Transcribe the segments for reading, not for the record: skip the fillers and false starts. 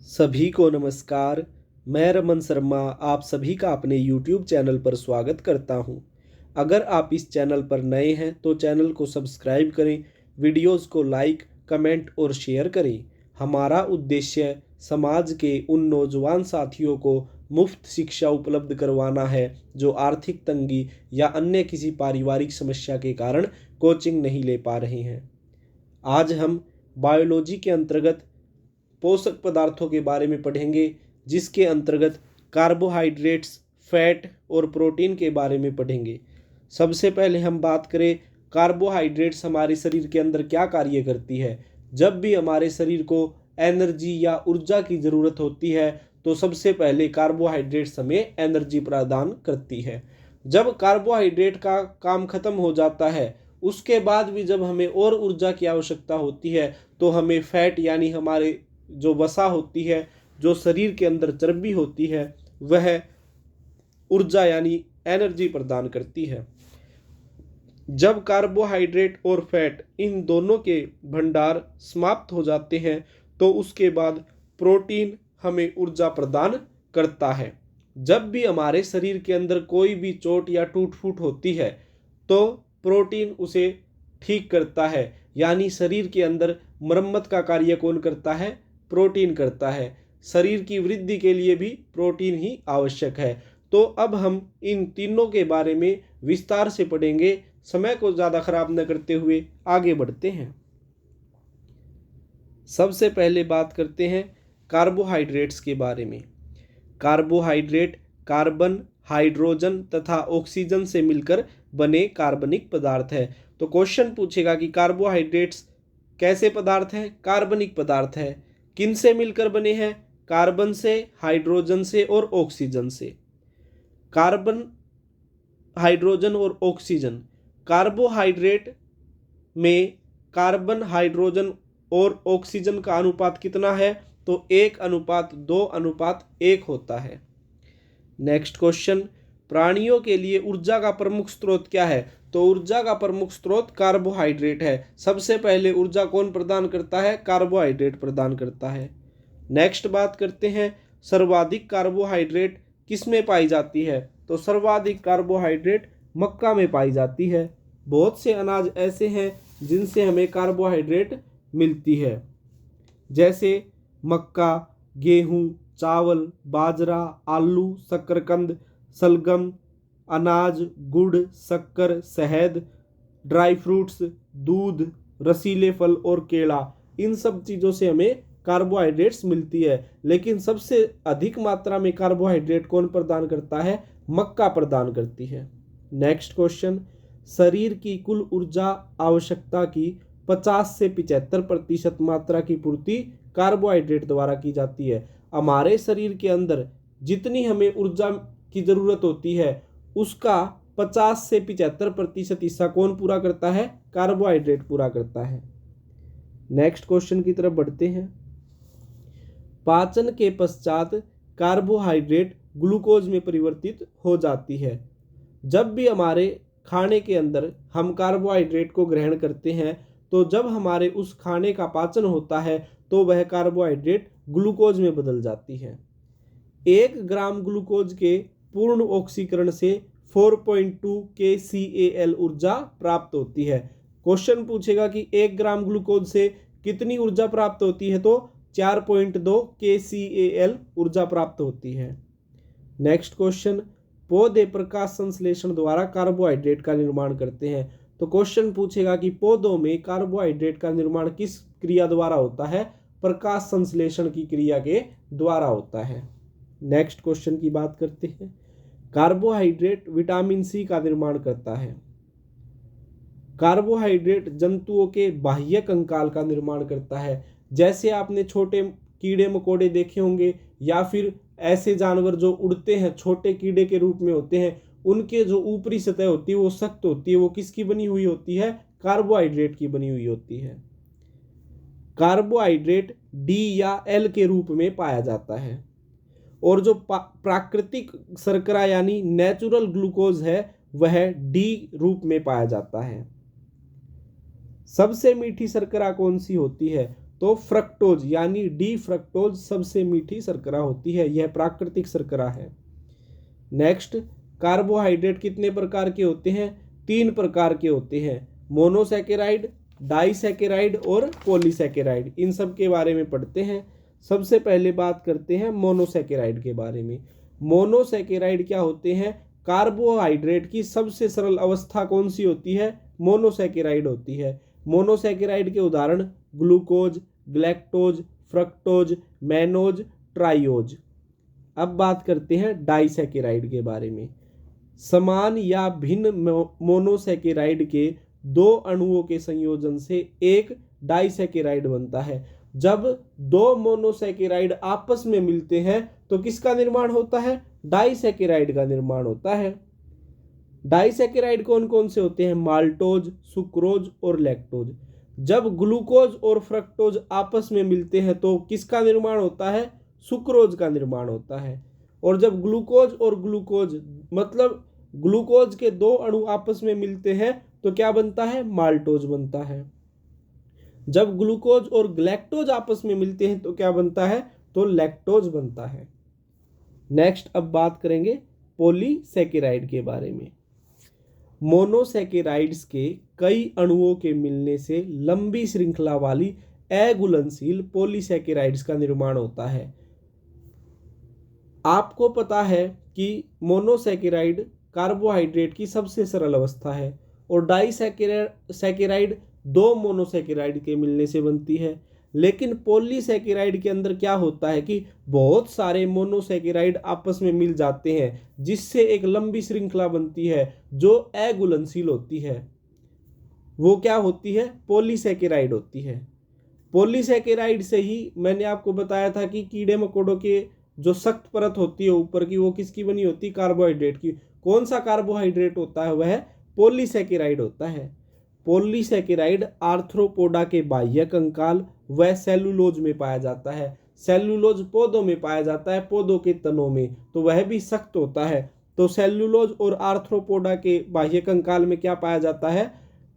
सभी को नमस्कार। मैं रमन शर्मा आप सभी का अपने YouTube चैनल पर स्वागत करता हूं। अगर आप इस चैनल पर नए हैं तो चैनल को सब्सक्राइब करें, वीडियोस को लाइक, कमेंट और शेयर करें। हमारा उद्देश्य समाज के उन नौजवान साथियों को मुफ्त शिक्षा उपलब्ध करवाना है जो आर्थिक तंगी या अन्य किसी पारिवारिक समस्या के कारण कोचिंग नहीं ले पा रहे हैं। आज हम बायोलॉजी के अंतर्गत पोषक पदार्थों के बारे में पढ़ेंगे, जिसके अंतर्गत कार्बोहाइड्रेट्स, फैट और प्रोटीन के बारे में पढ़ेंगे। सबसे पहले हम बात करें कार्बोहाइड्रेट्स हमारे शरीर के अंदर क्या कार्य करती है। जब भी हमारे शरीर को एनर्जी या ऊर्जा की ज़रूरत होती है तो सबसे पहले कार्बोहाइड्रेट्स हमें एनर्जी प्रदान करती है। जब कार्बोहाइड्रेट का काम खत्म हो जाता है उसके बाद भी जब हमें और ऊर्जा की आवश्यकता होती है तो हमें फैट यानी हमारे जो वसा होती है, जो शरीर के अंदर चर्बी होती है, वह ऊर्जा यानी एनर्जी प्रदान करती है। जब कार्बोहाइड्रेट और फैट इन दोनों के भंडार समाप्त हो जाते हैं तो उसके बाद प्रोटीन हमें ऊर्जा प्रदान करता है। जब भी हमारे शरीर के अंदर कोई भी चोट या टूट फूट होती है तो प्रोटीन उसे ठीक करता है, यानी शरीर के अंदर मरम्मत का कार्य कौन करता है? प्रोटीन करता है। शरीर की वृद्धि के लिए भी प्रोटीन ही आवश्यक है। तो अब हम इन तीनों के बारे में विस्तार से पढ़ेंगे। समय को ज़्यादा खराब न करते हुए आगे बढ़ते हैं। सबसे पहले बात करते हैं कार्बोहाइड्रेट्स के बारे में। कार्बोहाइड्रेट कार्बन, हाइड्रोजन तथा ऑक्सीजन से मिलकर बने कार्बनिक पदार्थ है। तो क्वेश्चन पूछेगा कि कार्बोहाइड्रेट्स कैसे पदार्थ हैं? कार्बनिक पदार्थ है। किन से मिलकर बने हैं? कार्बन से, हाइड्रोजन से और ऑक्सीजन से। कार्बन, हाइड्रोजन और ऑक्सीजन। कार्बोहाइड्रेट में कार्बन, हाइड्रोजन और ऑक्सीजन का अनुपात कितना है? तो 1:2:1 होता है। नेक्स्ट क्वेश्चन, प्राणियों के लिए ऊर्जा का प्रमुख स्रोत क्या है? तो ऊर्जा का प्रमुख स्रोत कार्बोहाइड्रेट है। सबसे पहले ऊर्जा कौन प्रदान करता है? कार्बोहाइड्रेट प्रदान करता है। नेक्स्ट बात करते हैं, सर्वाधिक कार्बोहाइड्रेट किस में पाई जाती है? तो सर्वाधिक कार्बोहाइड्रेट मक्का में पाई जाती है। बहुत से अनाज ऐसे हैं जिनसे हमें कार्बोहाइड्रेट मिलती है, जैसे मक्का, गेहूं, चावल, बाजरा, आलू, शकरकंद, सलगम, अनाज, गुड़, शक्कर, शहद, ड्राई फ्रूट्स, दूध, रसीले फल और केला। इन सब चीज़ों से हमें कार्बोहाइड्रेट्स मिलती है, लेकिन सबसे अधिक मात्रा में कार्बोहाइड्रेट कौन प्रदान करता है? मक्का प्रदान करती है। नेक्स्ट क्वेश्चन, शरीर की कुल ऊर्जा आवश्यकता की 50 से 75% मात्रा की पूर्ति कार्बोहाइड्रेट द्वारा की जाती है। हमारे शरीर के अंदर जितनी हमें ऊर्जा की ज़रूरत होती है उसका 50 से 75% हिस्सा कौन पूरा करता है? कार्बोहाइड्रेट पूरा करता है। नेक्स्ट क्वेश्चन की तरफ बढ़ते हैं। पाचन के पश्चात कार्बोहाइड्रेट ग्लूकोज में परिवर्तित हो जाती है। जब भी हमारे खाने के अंदर हम कार्बोहाइड्रेट को ग्रहण करते हैं तो जब हमारे उस खाने का पाचन होता है तो वह कार्बोहाइड्रेट ग्लूकोज में बदल जाती है। 1 ग्राम ग्लूकोज के पूर्ण ऑक्सीकरण से 4.2 kcal ऊर्जा प्राप्त होती है। क्वेश्चन पूछेगा कि 1 ग्राम ग्लूकोज से कितनी ऊर्जा प्राप्त होती है? तो 4.2 kcal ऊर्जा प्राप्त होती है। नेक्स्ट क्वेश्चन, पौधे प्रकाश संश्लेषण द्वारा कार्बोहाइड्रेट का निर्माण करते हैं। तो क्वेश्चन पूछेगा कि पौधों में कार्बोहाइड्रेट का निर्माण किस क्रिया द्वारा होता है? प्रकाश संश्लेषण की क्रिया के द्वारा होता है। नेक्स्ट क्वेश्चन की बात करते हैं, कार्बोहाइड्रेट विटामिन सी का निर्माण करता है। कार्बोहाइड्रेट जंतुओं के बाह्य कंकाल का निर्माण करता है। जैसे आपने छोटे कीड़े मकोड़े देखे होंगे या फिर ऐसे जानवर जो उड़ते हैं, छोटे कीड़े के रूप में होते हैं, उनके जो ऊपरी सतह होती है वो सख्त होती है। वो किसकी बनी हुई होती है? कार्बोहाइड्रेट की बनी हुई होती है। कार्बोहाइड्रेट डी या एल के रूप में पाया जाता है और जो प्राकृतिक शर्करा यानी नेचुरल ग्लूकोज है वह डी रूप में पाया जाता है। सबसे मीठी शर्करा कौन सी होती है? तो फ्रक्टोज यानी डी फ्रक्टोज सबसे मीठी शर्करा होती है, यह प्राकृतिक शर्करा है। नेक्स्ट, कार्बोहाइड्रेट कितने प्रकार के होते हैं? 3 प्रकार के होते हैं, मोनोसैकेराइड, डाइसैकेराइड और पॉलीसैकेराइड। इन सब के बारे में पढ़ते हैं। सबसे पहले बात करते हैं मोनोसैकेराइड के बारे में। मोनोसैकेराइड क्या होते हैं? कार्बोहाइड्रेट की सबसे सरल अवस्था कौन सी होती है? मोनोसैकेराइड होती है। मोनोसैकेराइड के उदाहरण glucose, galactose, fructose, mannose, triose. अब बात करते हैं डाइसैकेराइड के बारे में। समान या भिन्न मोनोसैकेराइड के 2 अणुओं के संयोजन से एक डाइसैकेराइड बनता है। जब 2 मोनोसैकेराइड आपस में मिलते हैं तो किसका निर्माण होता है? डाइसैकेराइड का निर्माण होता है। डाइसैकेराइड कौन कौन से होते हैं? माल्टोज, सुक्रोज और लैक्टोज। जब ग्लूकोज और फ्रक्टोज आपस में मिलते हैं तो किसका निर्माण होता है? सुक्रोज का निर्माण होता है। और जब ग्लूकोज और ग्लूकोज मतलब ग्लूकोज के 2 अणु आपस में मिलते हैं तो क्या बनता है? माल्टोज बनता है। जब ग्लूकोज और ग्लैक्टोज आपस में मिलते हैं तो क्या बनता है? तो लैक्टोज बनता है। नेक्स्ट, अब बात करेंगे पॉलीसैकेराइड के बारे में। मोनोसैकेराइड्स के कई अणुओं के मिलने से लंबी श्रृंखला वाली अघुलनशील पॉलीसैकेराइड्स का निर्माण होता है। आपको पता है कि मोनोसैकेराइड कार्बोहाइड्रेट की सबसे सरल अवस्था है और डाइसैकेराइड 2 मोनोसैकेराइड के मिलने से बनती है। लेकिन पॉलीसैकेराइड के अंदर क्या होता है कि बहुत सारे मोनोसैकेराइड आपस में मिल जाते हैं जिससे एक लंबी श्रृंखला बनती है जो अघुलनशील होती है। वो क्या होती है? पॉलीसैकेराइड होती है। पॉलीसैकेराइड से ही मैंने आपको बताया था कि कीड़े मकोड़ों के जो सख्त परत होती है ऊपर की, वो किसकी बनी होती है? कार्बोहाइड्रेट की। कौन सा कार्बोहाइड्रेट होता है? वह पॉलीसैकेराइड होता है। पॉलीसैकेराइड आर्थ्रोपोडा के बाह्य कंकाल व सेलुलोज में पाया जाता है। सेलुलोज पौधों में पाया जाता है, पौधों के तनों में, तो वह भी सख्त होता है। तो सेलुलोज और आर्थ्रोपोडा के बाह्य कंकाल में क्या पाया जाता है?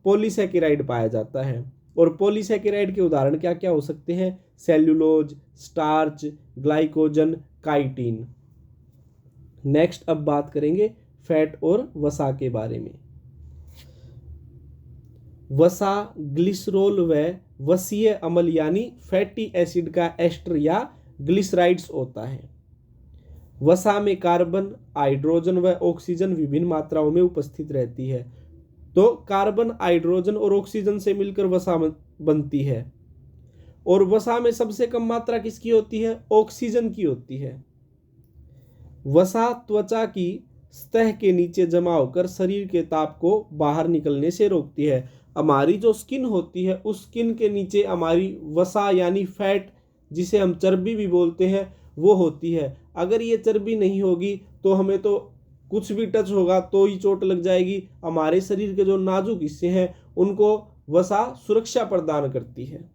पॉलीसैकेराइड पाया जाता है। और पॉलीसैकेराइड के उदाहरण क्या क्या हो सकते हैं? Cellulose, starch, glycogen, chitin. Next, अब बात करेंगे फैट और वसा के बारे में। वसा ग्लिसरॉल व वसीय अम्ल यानी फैटी एसिड का एस्टर या ग्लिसराइड्स होता है। वसा में कार्बन, हाइड्रोजन व ऑक्सीजन विभिन्न मात्राओं में उपस्थित रहती है। तो कार्बन, हाइड्रोजन और ऑक्सीजन से मिलकर वसा बनती है। और वसा में सबसे कम मात्रा किसकी होती है? ऑक्सीजन की होती है। वसा त्वचा की सतह के नीचे जमा होकर शरीर के ताप को बाहर निकलने से रोकती है। हमारी जो स्किन होती है उस स्किन के नीचे हमारी वसा यानी फैट, जिसे हम चर्बी भी बोलते हैं, वो होती है। अगर ये चर्बी नहीं होगी तो हमें तो कुछ भी टच होगा तो ही चोट लग जाएगी। हमारे शरीर के जो नाजुक हिस्से हैं उनको वसा सुरक्षा प्रदान करती है।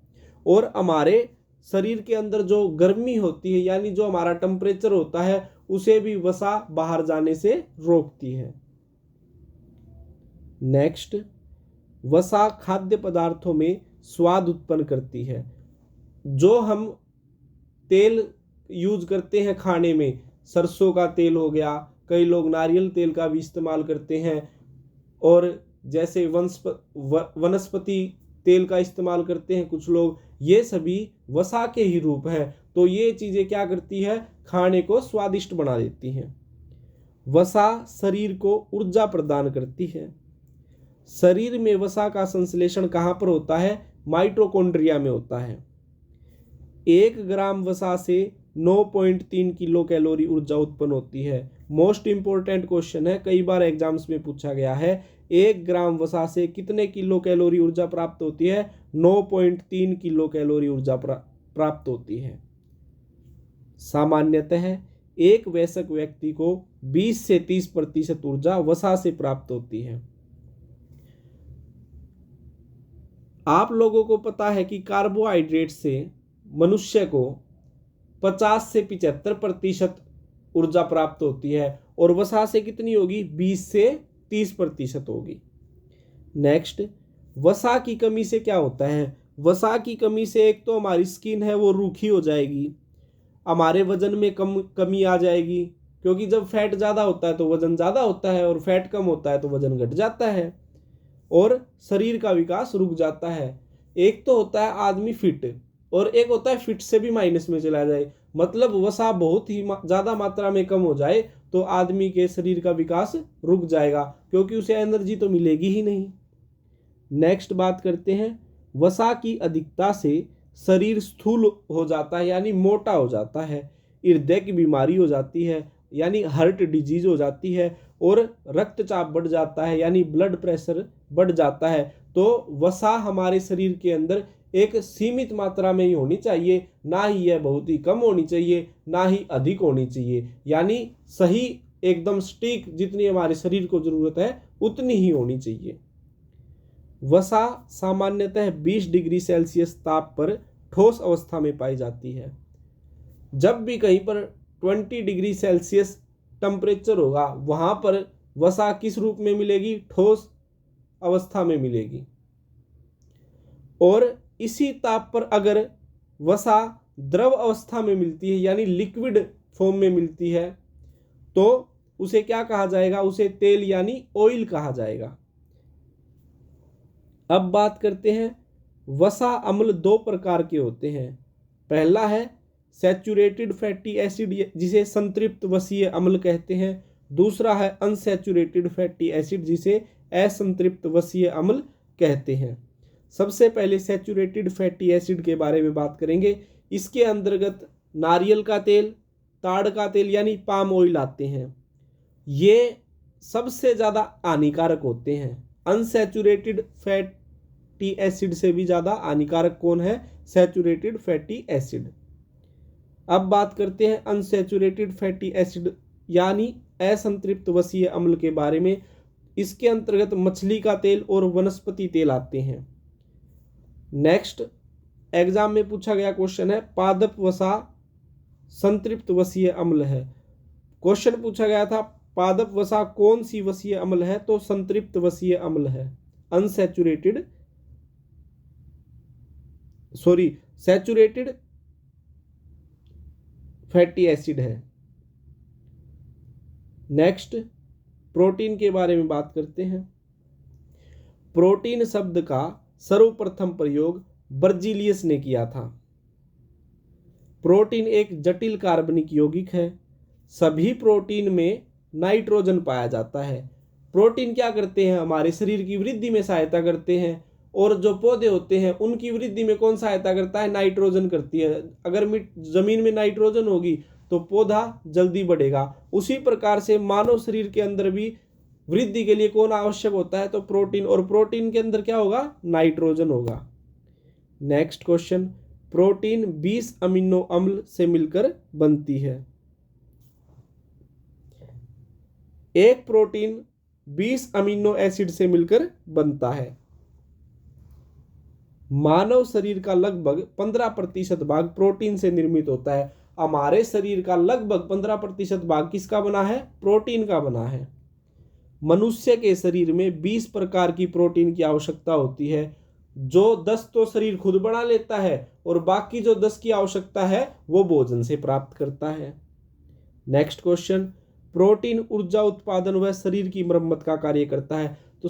और हमारे शरीर के अंदर जो गर्मी होती है यानी जो हमारा टेम्परेचर होता है उसे भी वसा बाहर जाने से रोकती है। नेक्स्ट, वसा खाद्य पदार्थों में स्वाद उत्पन्न करती है। जो हम तेल यूज करते हैं खाने में, सरसों का तेल हो गया, कई लोग नारियल तेल का भी इस्तेमाल करते हैं, और जैसे वनस्पति तेल का इस्तेमाल करते हैं कुछ लोग, ये सभी वसा के ही रूप हैं। तो ये चीज़ें क्या करती है? खाने को स्वादिष्ट बना देती हैं। वसा शरीर को ऊर्जा प्रदान करती है। शरीर में वसा का संश्लेषण कहाँ पर होता है? माइटोकॉन्ड्रिया में होता है। 1 ग्राम वसा से 9.3 किलो कैलोरी ऊर्जा उत्पन्न होती है। मोस्ट इंपोर्टेंट क्वेश्चन है, कई बार एग्जाम्स में पूछा गया है। 1 ग्राम वसा से कितने किलो कैलोरी ऊर्जा प्राप्त होती है? 9.3 किलो कैलोरी ऊर्जा प्राप्त होती है। सामान्यतः एक वयस्क व्यक्ति को 20 से 30% ऊर्जा वसा से प्राप्त होती है। आप लोगों को पता है कि कार्बोहाइड्रेट से मनुष्य को 50 से 75% ऊर्जा प्राप्त होती है और वसा से कितनी होगी? 20 से 30% होगी। नेक्स्ट, वसा की कमी से क्या होता है? वसा की कमी से एक तो हमारी स्किन है वो रूखी हो जाएगी, हमारे वजन में कमी आ जाएगी, क्योंकि जब फैट ज़्यादा होता है तो वजन ज़्यादा होता है और फैट कम होता है तो वजन घट जाता है और शरीर का विकास रुक जाता है। एक तो होता है आदमी फिट और एक होता है फिट से भी माइनस में चला जाए, मतलब वसा बहुत ही ज़्यादा मात्रा में कम हो जाए तो आदमी के शरीर का विकास रुक जाएगा, क्योंकि उसे एनर्जी तो मिलेगी ही नहीं। नेक्स्ट बात करते हैं, वसा की अधिकता से शरीर स्थूल हो जाता है यानी मोटा हो जाता है, हृदय की बीमारी हो जाती है यानी हार्ट डिजीज हो जाती है और रक्तचाप बढ़ जाता है यानी ब्लड प्रेशर बढ़ जाता है। तो वसा हमारे शरीर के अंदर एक सीमित मात्रा में ही होनी चाहिए, ना ही यह बहुत ही कम होनी चाहिए ना ही अधिक होनी चाहिए, यानी सही एकदम सटीक जितनी हमारे शरीर को जरूरत है उतनी ही होनी चाहिए। वसा सामान्यतः 20 डिग्री सेल्सियस ताप पर ठोस अवस्था में पाई जाती है। जब भी कहीं पर 20 डिग्री सेल्सियस टेम्परेचर होगा वहां पर वसा किस रूप में मिलेगी? ठोस अवस्था में मिलेगी। और इसी ताप पर अगर वसा द्रव अवस्था में मिलती है यानी लिक्विड फॉर्म में मिलती है तो उसे क्या कहा जाएगा? उसे तेल यानी ऑयल कहा जाएगा। अब बात करते हैं, वसा अम्ल दो प्रकार के होते हैं। पहला है सैचुरेटेड फैटी एसिड जिसे संतृप्त वसीय अम्ल कहते हैं, दूसरा है अनसैचुरेटेड फैटी एसिड जिसे असंतृप्त वसीय अम्ल कहते हैं। सबसे पहले सैचुरेटेड फैटी एसिड के बारे में बात करेंगे। इसके अंतर्गत नारियल का तेल, ताड़ का तेल यानी पाम ऑयल आते हैं। ये सबसे ज़्यादा हानिकारक होते हैं। अनसैचुरेटेड फैटी एसिड से भी ज़्यादा हानिकारक कौन है? Saturated fatty acid. अब बात करते हैं अनसैचुरेटेड फैटी एसिड यानी असंतृप्त वसीय अम्ल के बारे में। इसके अंतर्गत मछली का तेल और वनस्पति तेल आते हैं। नेक्स्ट एग्जाम में पूछा गया क्वेश्चन है, पादप वसा संतृप्त वसीय अम्ल है। क्वेश्चन पूछा गया था पादप वसा कौन सी वसीय अम्ल है? तो संतृप्त वसीय अम्ल है। सैचुरेटेड फैटी एसिड है। नेक्स्ट प्रोटीन के बारे में बात करते हैं। प्रोटीन शब्द का सर्वप्रथम प्रयोग बर्जीलियस ने किया था। प्रोटीन एक जटिल कार्बनिक यौगिक है। सभी प्रोटीन में नाइट्रोजन पाया जाता है। प्रोटीन क्या करते हैं? हमारे शरीर की वृद्धि में सहायता करते हैं। और जो पौधे होते हैं उनकी वृद्धि में कौन सहायता करता है? नाइट्रोजन करती है। अगर जमीन में नाइट्रोजन होगी तो पौधा जल्दी बढ़ेगा। उसी प्रकार से मानव शरीर के अंदर भी वृद्धि के लिए कौन आवश्यक होता है? तो प्रोटीन। और प्रोटीन के अंदर क्या होगा? नाइट्रोजन होगा। नेक्स्ट क्वेश्चन, प्रोटीन 20 अमीनो अम्ल से मिलकर बनती है। एक प्रोटीन 20 अमीनो एसिड से मिलकर बनता है। मानव शरीर का लगभग 15% भाग प्रोटीन से निर्मित होता है। हमारे शरीर का लगभग 15% भाग किसका बना है? प्रोटीन का बना है। मनुष्य के शरीर में 20 प्रकार की प्रोटीन की आवश्यकता होती है। जो 10 तो शरीर खुद बना लेता है और बाकी जो 10 की आवश्यकता है वो भोजन से प्राप्त करता है। नेक्स्ट क्वेश्चन, प्रोटीन ऊर्जा उत्पादन व शरीर की मरम्मत का कार्य करता है। तो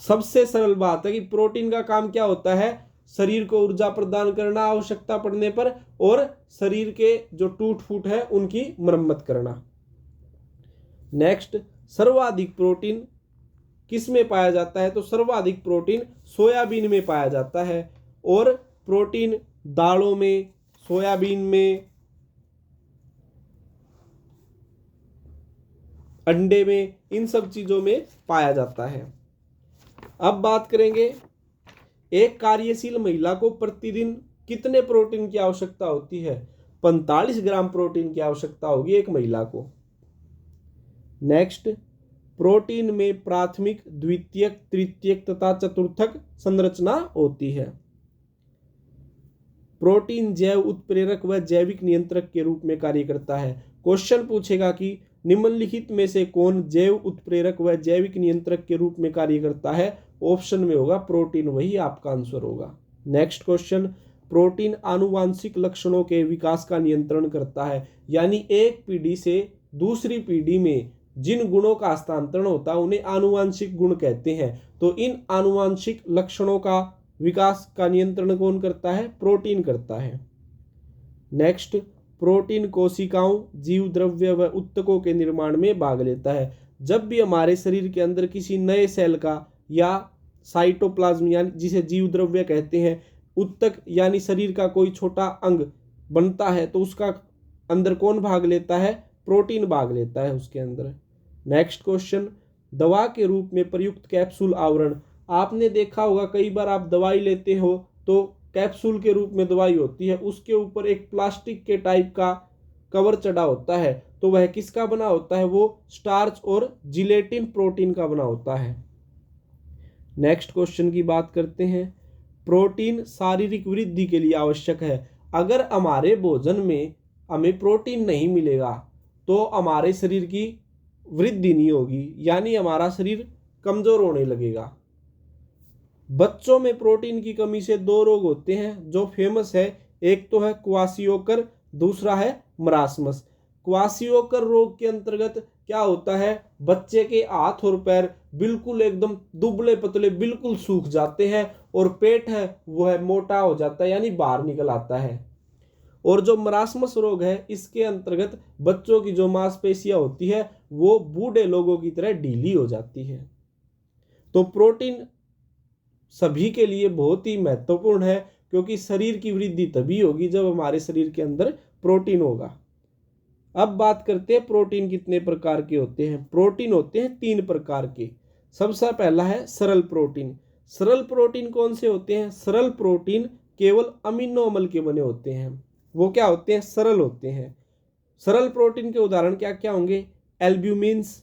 सबसे सरल बात है कि प्रोटीन का काम क्या होता है? शरीर को ऊर्जा प्रदान करना आवश्यकता पड़ने पर और शरीर के जो टूट फूट है उनकी मरम्मत करना। नेक्स्ट, सर्वाधिक प्रोटीन किस में पाया जाता है? तो सर्वाधिक प्रोटीन सोयाबीन में पाया जाता है। और प्रोटीन दालों में, सोयाबीन में, अंडे में, इन सब चीजों में पाया जाता है। अब बात करेंगे, एक कार्यशील महिला को प्रतिदिन कितने प्रोटीन की आवश्यकता होती है? 45 ग्राम प्रोटीन की आवश्यकता होगी एक महिला को। नेक्स्ट, प्रोटीन में प्राथमिक, द्वितीयक, तृतीयक तथा चतुर्थक संरचना होती है। प्रोटीन जैव उत्प्रेरक व जैविक नियंत्रक के रूप में कार्य करता है। क्वेश्चन पूछेगा कि निम्नलिखित में से कौन जैव उत्प्रेरक व जैविक नियंत्रक के रूप में कार्य करता है? ऑप्शन में होगा प्रोटीन, वही आपका आंसर होगा। नेक्स्ट क्वेश्चन, प्रोटीन आनुवांशिक लक्षणों के विकास का नियंत्रण करता है, यानी एक पीढ़ी से दूसरी पीढ़ी में जिन गुणों का हस्तांतरण होता है उन्हें आनुवांशिक गुण कहते हैं। तो इन आनुवांशिक लक्षणों का विकास का नियंत्रण कौन करता है? प्रोटीन करता है। नेक्स्ट, प्रोटीन कोशिकाओं, जीव द्रव्य व उत्तकों के निर्माण में भाग लेता है। जब भी हमारे शरीर के अंदर किसी नए सेल का या साइटोप्लाज्म यानी जिसे जीव द्रव्य कहते हैं, उत्तक यानी शरीर का कोई छोटा अंग बनता है तो उसका अंदर कौन भाग लेता है? प्रोटीन भाग लेता है उसके अंदर। नेक्स्ट क्वेश्चन, दवा के रूप में प्रयुक्त कैप्सूल आवरण। आपने देखा होगा कई बार आप दवाई लेते हो तो कैप्सूल के रूप में दवाई होती है, उसके ऊपर एक प्लास्टिक के टाइप का कवर चढ़ा होता है, तो वह किसका बना होता है? वो स्टार्च और जिलेटिन प्रोटीन का बना होता है। नेक्स्ट क्वेश्चन की बात करते हैं, प्रोटीन शारीरिक वृद्धि के लिए आवश्यक है। अगर हमारे भोजन में हमें प्रोटीन नहीं मिलेगा तो हमारे शरीर की वृद्धि नहीं होगी, यानी हमारा शरीर कमजोर होने लगेगा। बच्चों में प्रोटीन की कमी से 2 रोग होते हैं जो फेमस है, एक तो है क्वाशियोकर, दूसरा है मरासमस। क्वाशियोकर रोग के अंतर्गत क्या होता है? बच्चे के हाथ और पैर बिल्कुल एकदम दुबले पतले बिल्कुल सूख जाते हैं और पेट है वो है मोटा हो जाता है, यानी बाहर निकल आता है। और जो मरासमस रोग है इसके अंतर्गत बच्चों की जो मांसपेशियां होती है वो बूढ़े लोगों की तरह ढीली हो जाती है। तो प्रोटीन सभी के लिए बहुत ही महत्वपूर्ण है, क्योंकि शरीर की वृद्धि तभी होगी जब हमारे शरीर के अंदर प्रोटीन होगा। अब बात करते हैं प्रोटीन कितने प्रकार के होते हैं। प्रोटीन होते हैं 3 प्रकार के। सबसे पहला है सरल प्रोटीन। सरल प्रोटीन कौन से होते हैं? सरल प्रोटीन केवल अमीनो अम्ल के बने होते हैं। वो क्या होते हैं? सरल होते हैं। सरल प्रोटीन के उदाहरण क्या क्या होंगे? एल्ब्यूमिन्स,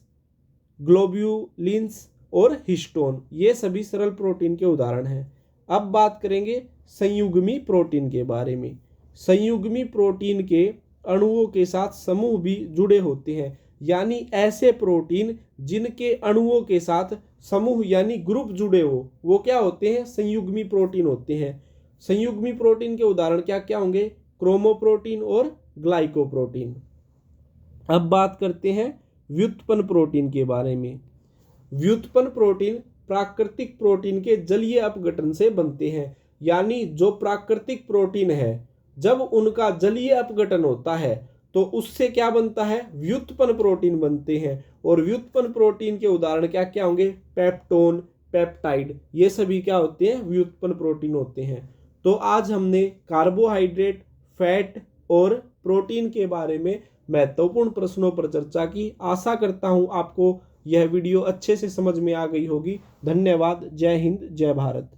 ग्लोब्यूलिन्स और हिस्टोन, ये सभी सरल प्रोटीन के उदाहरण हैं। अब बात करेंगे संयुग्मी प्रोटीन के बारे में। संयुग्मी प्रोटीन के अणुओं के साथ समूह भी जुड़े होते हैं, यानी ऐसे प्रोटीन जिनके अणुओं के साथ समूह यानी ग्रुप जुड़े हो वो क्या होते हैं? संयुग्मी प्रोटीन होते हैं। संयुग्मी प्रोटीन के उदाहरण क्या क्या होंगे? क्रोमोप्रोटीन और ग्लाइकोप्रोटीन। अब बात करते हैं व्युत्पन्न प्रोटीन के बारे में। व्युत्पन्न प्रोटीन प्राकृतिक प्रोटीन के जलीय अपघटन से बनते हैं, यानी जो प्राकृतिक प्रोटीन है जब उनका जलीय अपघटन होता है तो उससे क्या बनता है? व्युत्पन्न प्रोटीन बनते हैं। और व्युत्पन्न प्रोटीन के उदाहरण क्या क्या होंगे? पेप्टोन, पेप्टाइड, ये सभी क्या होते हैं? व्युत्पन्न प्रोटीन होते हैं। तो आज हमने कार्बोहाइड्रेट, फैट और प्रोटीन के बारे में महत्वपूर्ण प्रश्नों पर चर्चा की। आशा करता हूं आपको यह वीडियो अच्छे से समझ में आ गई होगी। धन्यवाद। जय हिंद, जय भारत।